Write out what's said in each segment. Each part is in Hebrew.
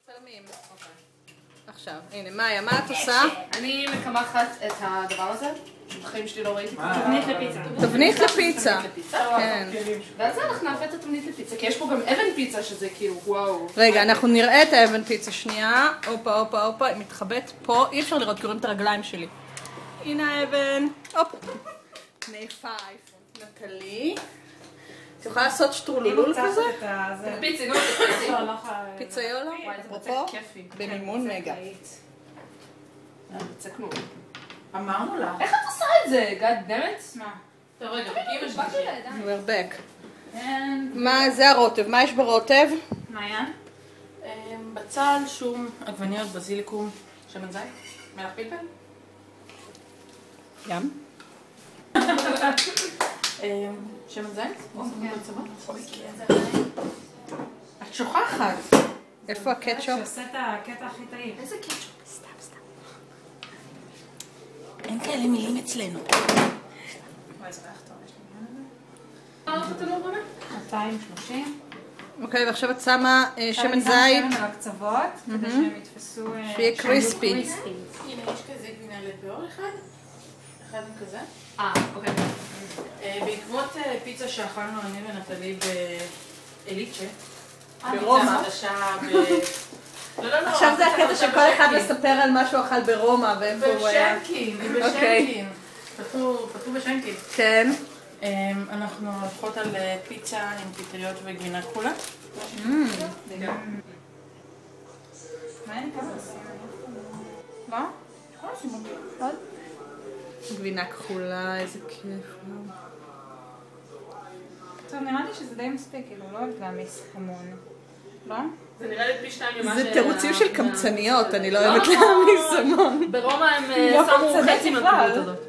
מצלמים. עכשיו, הנה, מאיה, מה את עושה? אני מקמחת את הדבר הזה, שבחיים שלי לא ראיתי. תבנית לפיצה. תבנית לפיצה. כן. ואז אנחנו נעשה את התבנית לפיצה, כי יש פה גם אבן פיצה שזה כאילו וואו. רגע, אנחנו נראה את האבן פיצה שנייה. הופה, הופה, הופה, היא מתחבאת פה. אי אפשר לראות, כי רואים את הרגליים שלי. הנה האבן. הופ. נייפייף. נטלי. את יכולה לעשות שטרולולול כזה? פיצה, נו, פיצאיולה? אפרופו? במימון מגה. צקנו. אמרנו לה. איך את עושה את זה? God damn it? מה? טוב רגע, בקיאים יש We're back. מה זה הרוטב? מה יש ברוטב? מעיין? בצל, שום, עגבניות, בזיליקום, שמן זית, מלח פלפל. ים. שמן זית? את שוכחת. איפה הקטשופ? שעושה את הקטע הכי טעים. איזה קטשופ? סתם. אין כאלה מילים אצלנו. וואי, זה ריח טוב, יש לי עניין מה הולכת התנור באמת? 230. אוקיי, ועכשיו את שמה שמן זית. שמן על הקצוות, כדי שהם יתפסו... שיהיה קריספי. הנה, יש כזה גבינה לפיור אחד עם כזה. אוקיי. בעקבות פיצה שאכלנו אני ונטלי באליצ'ה. ברומא. עכשיו זה הקטע שכל אחד מספר על מה שהוא אכל ברומא ואיפה הוא היה. בשנקין. פתחו בשנקין. כן. אנחנו הולכות על פיצה עם פטריות וגבינה כחולה. מה אין כזה עושים? לא? עוד? גבינה כחולה, איזה כיף. טוב, נראה לי שזה די מספיק, כאילו, לא אוהבת להעמיס המון. לא? זה נראה לי פי 2 ממה זה תירוצים של קמצניות, אני לא אוהבת להעמיס המון. ברומא הם שמו חצי מהכמות הזאת.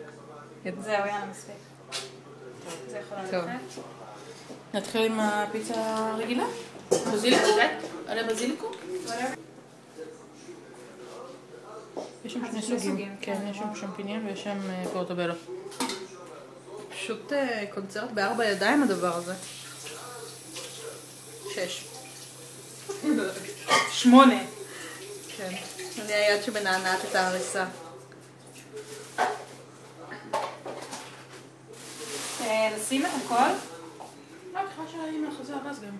זהו, יאללה, מספיק. זה יכול ללכת. נתחיל עם הפיצה הרגילה? בזיליקו? עליה בזיליקו? יש שם שני סוגים. כן, יש שם שמפיניון ויש שם פורטובלו. פשוט קונצרט בארבע ידיים הדבר הזה. 6. 8. כן. אני היד שמנענעת את ההריסה. לשים את הכל? לא, בכלל שלה עם החזה הרס גם.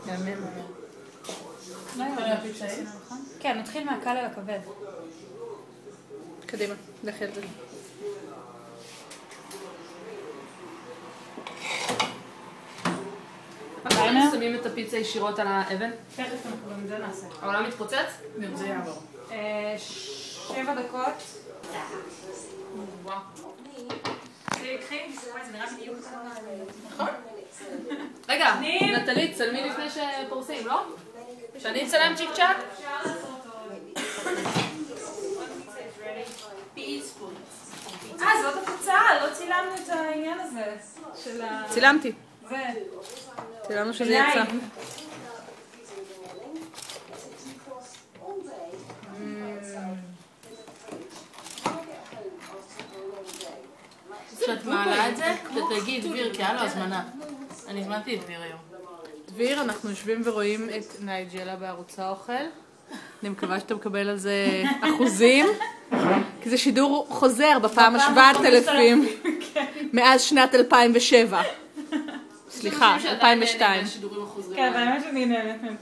יאמן. כן, נתחיל מהקל אל הכבד. קדימה, לכי על זה. אנחנו שמים את הפיצה ישירות על האבן? תכף אנחנו גם זה נעשה. העולם מתפוצץ? גם זה יעבור. 7 דקות. וואו. זה נראה בדיוק. נכון? רגע, נטלי, צלמי לפני שפורסים, לא? שאני אצלם צ'יק צ'אק? זאת התוצאה, לא צילמנו את העניין הזה. צילמתי. זה. צילמנו שזה יצא. כשאת מעלה את זה, תגידי דביר, כי היה לו הזמנה. אני הזמנתי את דביר היום. דביר, אנחנו יושבים ורואים את נייג'לה בערוץ האוכל. אני מקווה שאתה מקבל על זה אחוזים. כי זה שידור חוזר בפעם ה-7,000 מאז שנת 2007. סליחה, 2002. כן, האמת שאני נהנית מהם.